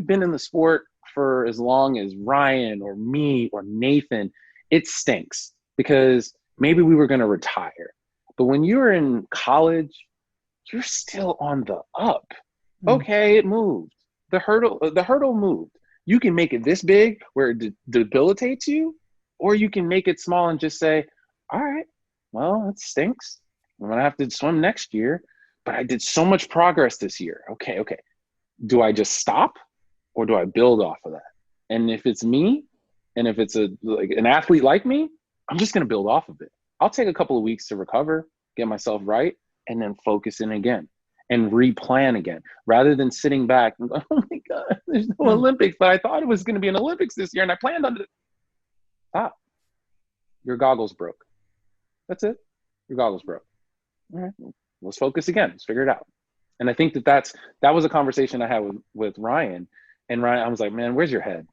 been in the sport for as long as Ryan or me or Nathan, it stinks because maybe we were going to retire. But when you're in college, you're still on the up. Okay, it moved. The hurdle moved. You can make it this big where it debilitates you, or you can make it small and just say, all right, well, it stinks. I'm going to have to swim next year, but I did so much progress this year. Okay. Do I just stop or do I build off of that? And if it's me, and if it's an athlete like me, I'm just going to build off of it. I'll take a couple of weeks to recover, get myself right, and then focus in again and replan again, rather than sitting back and going, oh my God, there's no Olympics, but I thought it was going to be an Olympics this year and I planned on it. Stop. Your goggles broke. That's it. Your goggles broke. All right, let's focus again. Let's figure it out. And I think that was a conversation I had with Ryan. And Ryan, I was like, man, where's your head?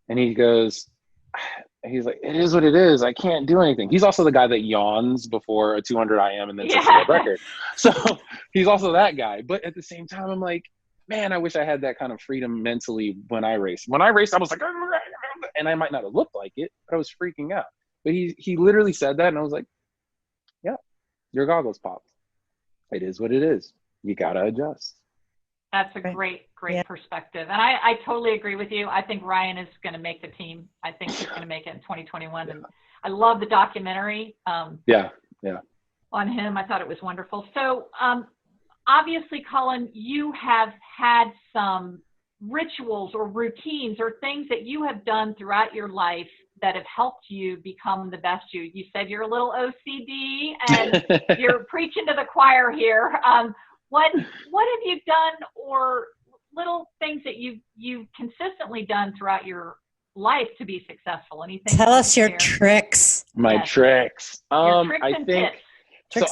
And he's like, it is what it is. I can't do anything. He's also the guy that yawns before a 200 IM and then sets a world record. So he's also that guy. But at the same time, I'm like, man, I wish I had that kind of freedom mentally when I raced. When I raced, I was like, and I might not have looked like it, but I was freaking out. But he literally said that, and I was like, yeah, your goggles popped. It is what it is. You got to adjust. That's a great perspective. And I totally agree with you. I think Ryan is going to make the team. I think he's going to make it in 2021. Yeah. And I love the documentary on him. I thought it was wonderful. So obviously, Cullen, you have had some rituals or routines or things that you have done throughout your life that have helped you become the best you. You said you're a little OCD and you're preaching to the choir here. What have you done, or little things that you've consistently done throughout your life to be successful? Anything? Tell us your tricks. My tricks. Your tricks I and think tips. So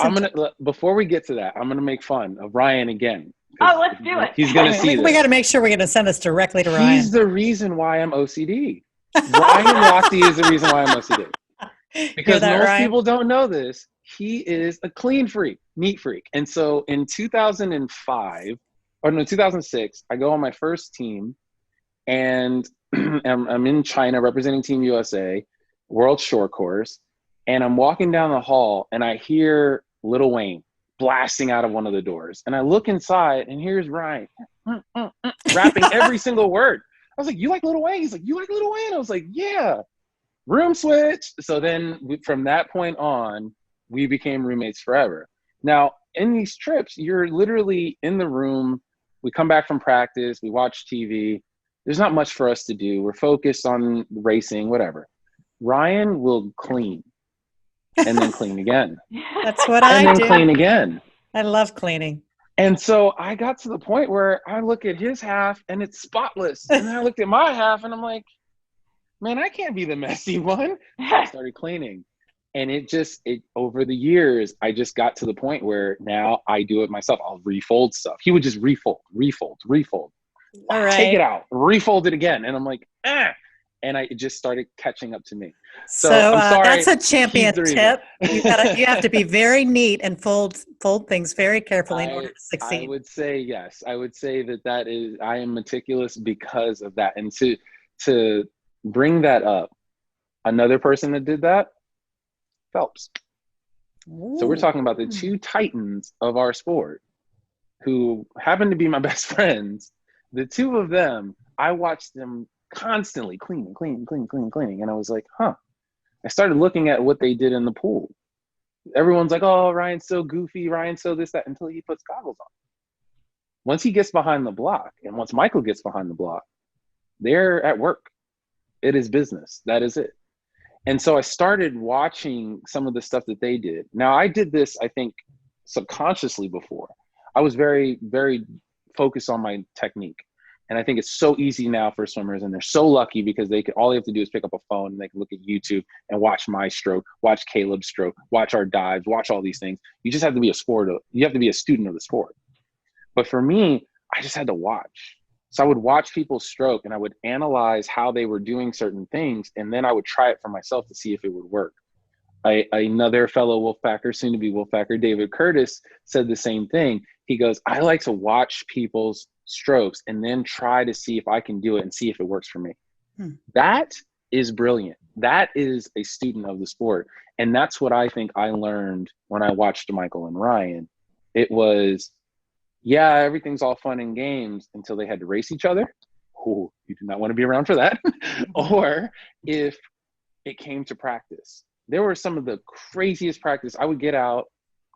before we get to that, I'm gonna make fun of Ryan again. Oh, let's do it. He's gonna see this. We got to make sure we're going to send this directly to Ryan. He's the reason why I'm OCD. Ryan Lochte is the reason why I'm OCD. Because most people don't know this. He is a clean freak, neat freak. And so in 2006, I go on my first team, and I'm in China representing Team USA, World Short Course, and I'm walking down the hall, and I hear Lil Wayne blasting out of one of the doors. And I look inside, and here's Ryan rapping every single word. I was like, "You like Lil Wayne?" He's like, "You like Lil Wayne?" I was like, "Yeah." Room switch. So then from that point on, we became roommates forever. Now, in these trips, you're literally in the room. We come back from practice. We watch TV. There's not much for us to do. We're focused on racing, whatever. Ryan will clean and then clean again. That's what I do. And then clean again. I love cleaning. And so I got to the point where I look at his half and it's spotless. And then I looked at my half and I'm like, man, I can't be the messy one. I started cleaning. And it over the years, I just got to the point where now I do it myself. I'll refold stuff. He would just refold. All right. Take it out, refold it again. And I'm like, ah. And it just started catching up to me. So I'm sorry, that's a champion tip. You have to be very neat and fold things very carefully in order to succeed. I would say yes. I would say that is, I am meticulous because of that. And to bring that up, another person that did that, Phelps. Ooh. So we're talking about the two titans of our sport who happen to be my best friends. The two of them, I watched them constantly cleaning. And I was like, huh. I started looking at what they did in the pool. Everyone's like, oh, Ryan's so goofy. Ryan's so this, that, until he puts goggles on. Once he gets behind the block, and once Michael gets behind the block, they're at work. It is business. That is it. And so I started watching some of the stuff that they did. Now, I did this, I think, subconsciously before. I was very, very focused on my technique. And I think it's so easy now for swimmers, and they're so lucky because all they have to do is pick up a phone and they can look at YouTube and watch my stroke, watch Caleb's stroke, watch our dives, watch all these things. You just have to be a student of the sport. But for me, I just had to watch. So I would watch people stroke and I would analyze how they were doing certain things, and then I would try it for myself to see if it would work. Another fellow Wolfpacker, soon to be Wolfpacker, David Curtis, said the same thing. He goes, I like to watch people's strokes and then try to see if I can do it and see if it works for me. That is brilliant. That is a student of the sport. And that's what I think I learned when I watched Michael and Ryan. It was, yeah, everything's all fun and games until they had to race each other. Oh, you do not want to be around for that. Or if it came to practice. There were some of the craziest practice. I would get out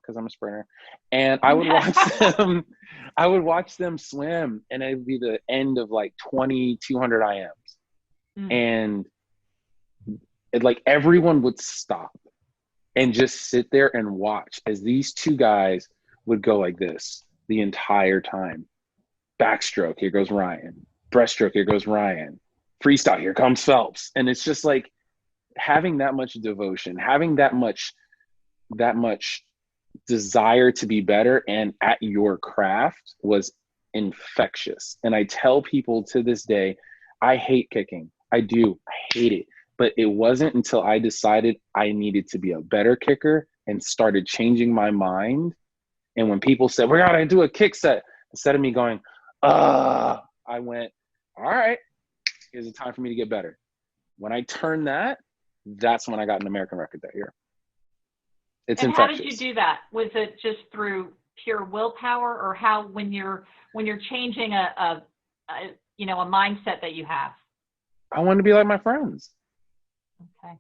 because I'm a sprinter, and I would watch them. I would watch them swim, and it would be the end of like 200 IMs, and everyone would stop and just sit there and watch as these two guys would go like this the entire time. Backstroke, here goes Ryan. Breaststroke, here goes Ryan. Freestyle, here comes Phelps, and it's just like having that much devotion, having that much desire to be better and at your craft was infectious. And I tell people to this day, I hate kicking. I do. I hate it. But it wasn't until I decided I needed to be a better kicker and started changing my mind. And when people said, we're going to do a kick set, instead of me going, I went, all right, here's a time for me to get better. When I turned that's when I got an American record that year. It's infectious. How did you do that? Was it just through pure willpower, or how when you're changing a mindset that you have? I wanted to be like my friends. Okay.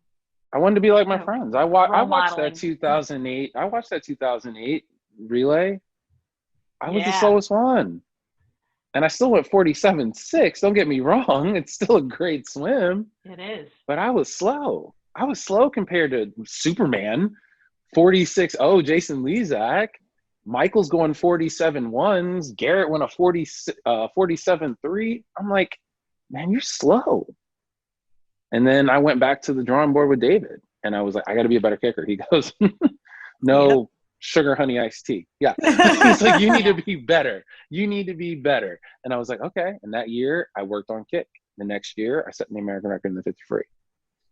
I wanted to be like my friends. I watched that 2008. I watched that 2008 relay. I was the slowest one. And I still went 47.6. Don't get me wrong. It's still a great swim. It is. But I was slow. I was slow compared to Superman. 46.0, Jason Lezak. Michael's going 47.1s. Garrett went a 47.3. I'm like, man, you're slow. And then I went back to the drawing board with David. And I was like, I got to be a better kicker. He goes, no, sugar honey iced tea. Yeah. He's like, you need to be better. You need to be better. And I was like, okay. And that year I worked on kick. The next year I set the American record in the 50 free.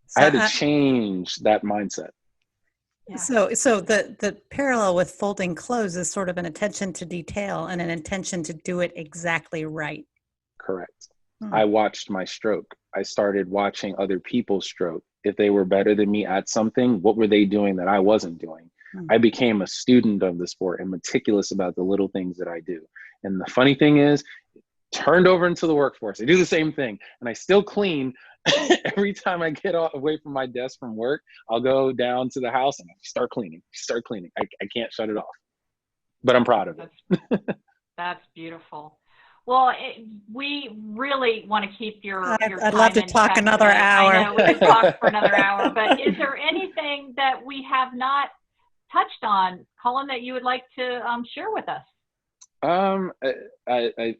So I had to change that mindset. Yeah. So the parallel with folding clothes is sort of an attention to detail and an intention to do it exactly right. Correct. I watched my stroke. I started watching other people's stroke. If they were better than me at something, what were they doing that I wasn't doing? I became a student of the sport and meticulous about the little things that I do. And the funny thing is, turned over into the workforce. I do the same thing, and I still clean. Every time I get away from my desk from work, I'll go down to the house and start cleaning. I can't shut it off, but I'm proud of it. That's beautiful. Well, we really want to keep your I'd time love to in talk check another today. hour. I know we could talk for another hour, but is there anything that we have not touched on, Cullen, that you would like to share with us?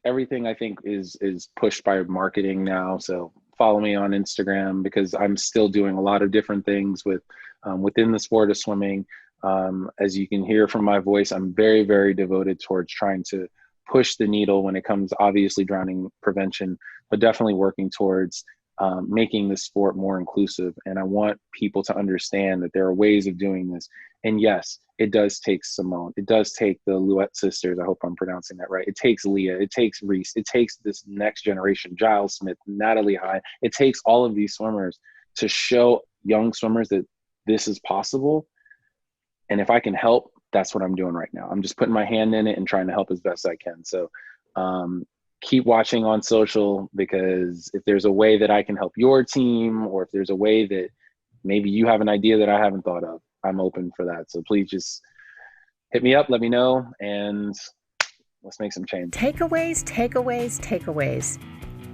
Everything I think is pushed by marketing now. So follow me on Instagram, because I'm still doing a lot of different things within the sport of swimming. As you can hear from my voice, I'm very, very devoted towards trying to push the needle when it comes, obviously, drowning prevention, but definitely working towards making the sport more inclusive. And I want people to understand that there are ways of doing this. And yes, it does take Simone. It does take the Luette sisters. I hope I'm pronouncing that right. It takes Leah. It takes Reese. It takes this next generation, Giles Smith, Natalie High. It takes all of these swimmers to show young swimmers that this is possible. And if I can help, that's what I'm doing right now. I'm just putting my hand in it and trying to help as best I can. So keep watching on social, because if there's a way that I can help your team, or if there's a way that maybe you have an idea that I haven't thought of, I'm open for that. So please just hit me up, let me know, and let's make some change. Takeaways.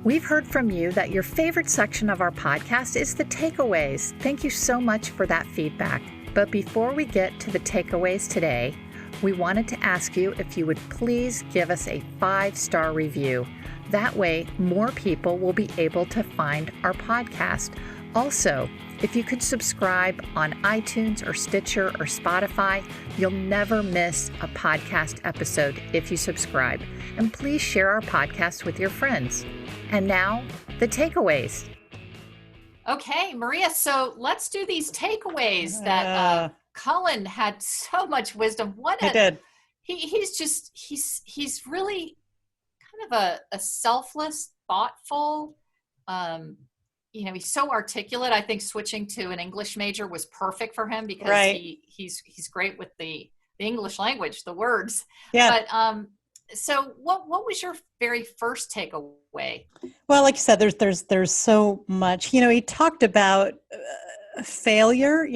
We've heard from you that your favorite section of our podcast is the takeaways. Thank you so much for that feedback. But before we get to the takeaways today, we wanted to ask you if you would please give us a 5-star review. That way, more people will be able to find our podcast. Also, if you could subscribe on iTunes or Stitcher or Spotify, you'll never miss a podcast episode if you subscribe. And please share our podcast with your friends. And now, the takeaways. Okay, Maria, so let's do these takeaways that Cullen had so much wisdom. He did. He's really kind of a selfless, thoughtful, he's so articulate. I think switching to an English major was perfect for him, because he's great with the English language, the words. Yeah. But so what was your very first takeaway? Well, like you said, there's so much. He talked about failure.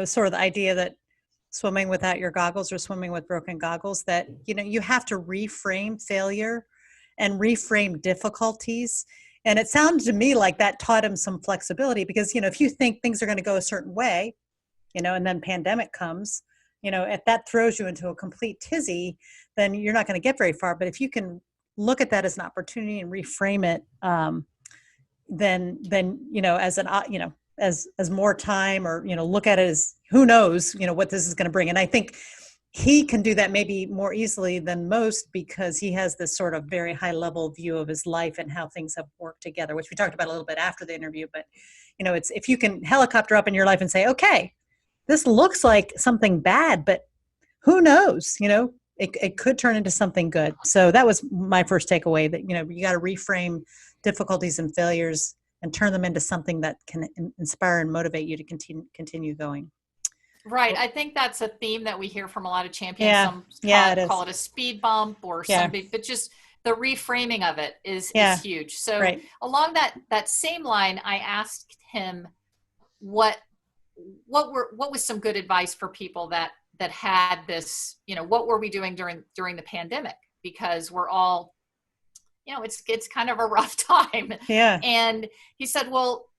Sort of the idea that swimming without your goggles or swimming with broken goggles, that you have to reframe failure and reframe difficulties. And it sounded to me like that taught him some flexibility, because if you think things are going to go a certain way, and then pandemic comes, if that throws you into a complete tizzy, then you're not going to get very far. But if you can look at that as an opportunity and reframe it, then as more time, or look at it as, who knows, what this is going to bring. And I think he can do that maybe more easily than most, because he has this sort of very high level view of his life and how things have worked together, which we talked about a little bit after the interview. But it's, if you can helicopter up in your life and say, okay, this looks like something bad, but who knows, it could turn into something good. So that was my first takeaway, that, you got to reframe difficulties and failures and turn them into something that can inspire and motivate you to continue going. Right. I think that's a theme that we hear from a lot of champions. Some call it a speed bump, or something, but just the reframing of it is huge. So along that same line, I asked him what was some good advice for people that had this, what were we doing during the pandemic? Because we're all, it's kind of a rough time. Yeah. And he said, well,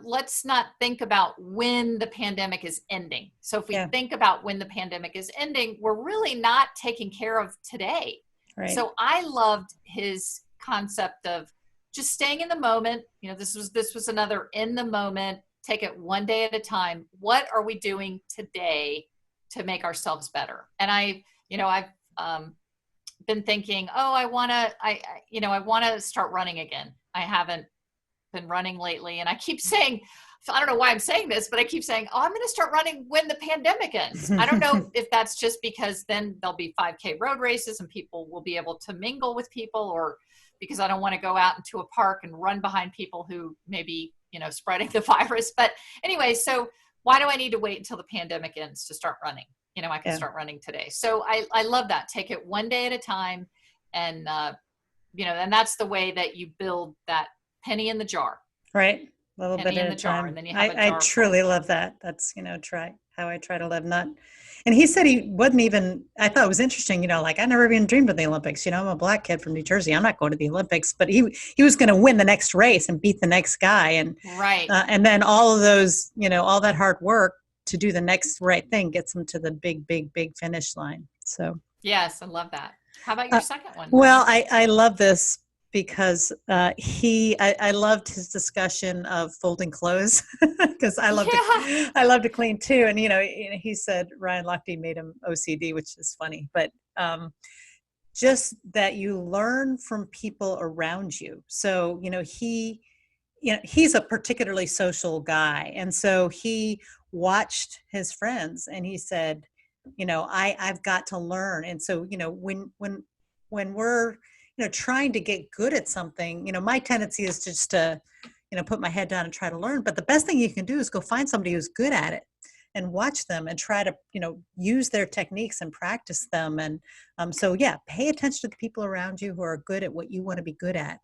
let's not think about when the pandemic is ending. So if we think about when the pandemic is ending, we're really not taking care of today. Right. So I loved his concept of just staying in the moment. This was another in the moment, take it one day at a time. What are we doing today to make ourselves better. And I've been thinking, oh, I want to start running again. I haven't been running lately. And I keep saying, I don't know why I'm saying this, but I keep saying, oh, I'm going to start running when the pandemic ends. I don't know if that's just because then there'll be 5K road races and people will be able to mingle with people, or because I don't want to go out into a park and run behind people who may be, spreading the virus. But anyway, so why do I need to wait until the pandemic ends to start running? I can start running today. So I love that. Take it one day at a time. And, and that's the way that you build that penny in the jar. Right. A little bit at a time. And then you have a jar I truly love that. That's, how I try to live. And he said he wasn't even, I thought it was interesting, I never even dreamed of the Olympics. I'm a black kid from New Jersey. I'm not going to the Olympics, but he was going to win the next race and beat the next guy. And, right. And then all of those, all that hard work to do the next right thing gets him to the big, big, big finish line. So. Yes, I love that. How about your second one? Well, I love this because I loved his discussion of folding clothes because I love to clean too. And, he said Ryan Lochte made him OCD, which is funny, but just that you learn from people around you. So, he's a particularly social guy. And so he watched his friends and he said, I've got to learn. And so, when we're, trying to get good at something, my tendency is just to, put my head down and try to learn. But the best thing you can do is go find somebody who's good at it and watch them and try to, use their techniques and practice them. And pay attention to the people around you who are good at what you want to be good at.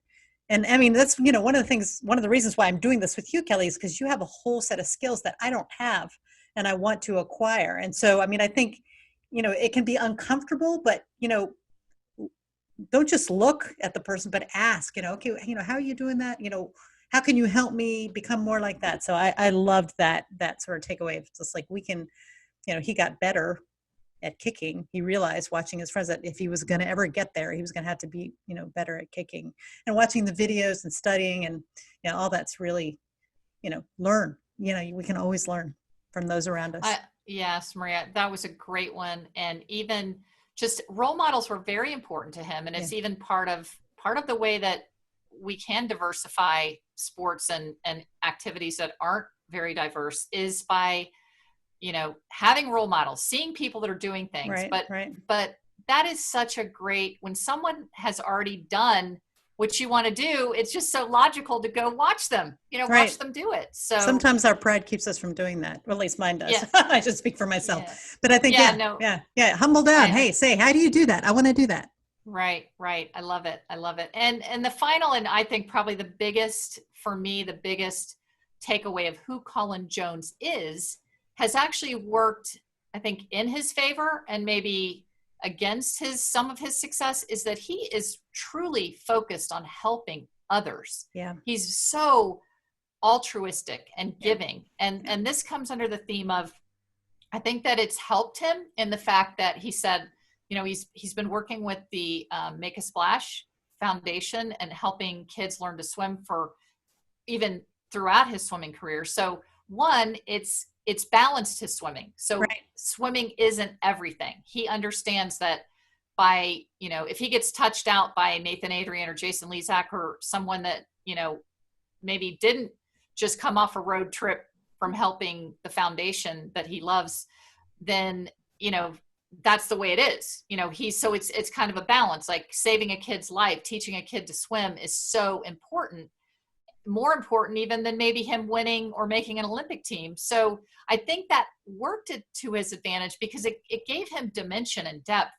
And I mean, that's, one of the reasons why I'm doing this with you, Kelly, is because you have a whole set of skills that I don't have and I want to acquire. And so, I mean, I think, it can be uncomfortable, but, don't just look at the person, but ask, okay, how are you doing that? How can you help me become more like that? So I loved that sort of takeaway. It's just like we can, he got better at kicking. He realized watching his friends that if he was going to ever get there, he was going to have to be, better at kicking, and watching the videos and studying and, all that's really, learn, we can always learn from those around us. Yes, Maria, that was a great one. And even just role models were very important to him. And it's even part of the way that we can diversify sports and activities that aren't very diverse is by, having role models, seeing people that are doing things. Right. But that is such a great, when someone has already done what you want to do, it's just so logical to go watch them, watch them do it. So sometimes our pride keeps us from doing that. Well, at least mine does. Yeah. I should speak for myself, but I think, humble down. Hey, say, how do you do that? I want to do that. Right. I love it. And the final, and I think probably the biggest takeaway of who Cullen Jones has actually worked, I think, in his favor and maybe against some of his success, is that he is truly focused on helping others. Yeah. He's so altruistic and giving. And this comes under the theme of, I think that it's helped him in the fact that he said, he's been working with the Make a Splash Foundation and helping kids learn to swim for even throughout his swimming career. So one, it's balanced his swimming. So swimming isn't everything. He understands that by, if he gets touched out by Nathan Adrian or Jason Lezak or someone that, maybe didn't just come off a road trip from helping the foundation that he loves, then, that's the way it is. So it's kind of a balance, like saving a kid's life, teaching a kid to swim is so important, more important even than maybe him winning or making an Olympic team. So I think that worked it to his advantage because it gave him dimension and depth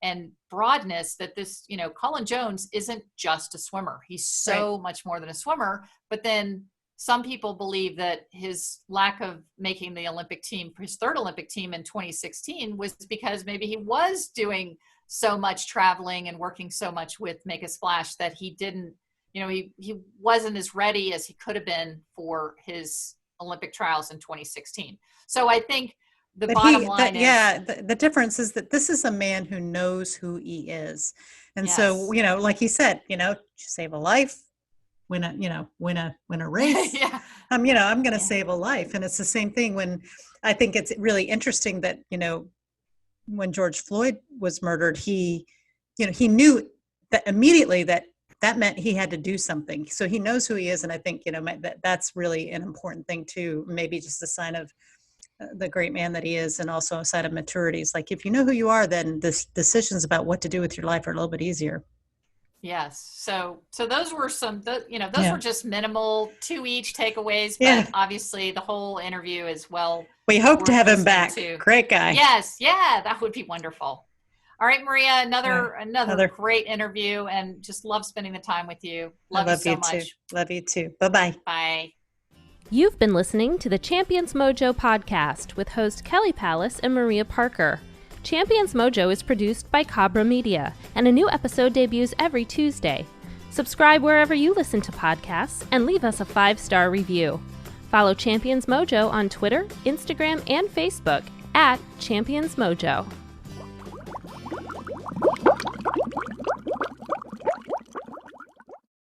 and broadness that this, Cullen Jones isn't just a swimmer. He's so much more than a swimmer. But then some people believe that his lack of making the Olympic team, his third Olympic team in 2016, was because maybe he was doing so much traveling and working so much with Make a Splash that he didn't, he wasn't as ready as he could have been for his Olympic trials in 2016. So I think the bottom line is... the difference is that this is a man who knows who he is. And so, like he said, save a life, win a race, I'm going to save a life. And it's the same thing when I think it's really interesting that, when George Floyd was murdered, he knew that immediately that meant he had to do something. So he knows who he is. And I think, that's really an important thing too, maybe just a sign of the great man that he is, and also a sign of maturity. It's like, if you know who you are, then the decisions about what to do with your life are a little bit easier. Yes. So those were were just minimal 2 each takeaways, but obviously the whole interview is we hope to have him back. Great guy. Yes. Yeah. That would be wonderful. All right, Maria, another great interview, and just love spending the time with you. Love you so much. Too. Love you too. Bye-bye. Bye. You've been listening to the Champions Mojo podcast with host Kelly Palace and Maria Parker. Champions Mojo is produced by Cabra Media, and a new episode debuts every Tuesday. Subscribe wherever you listen to podcasts and leave us a 5-star review. Follow Champions Mojo on Twitter, Instagram, and Facebook @Champions Mojo.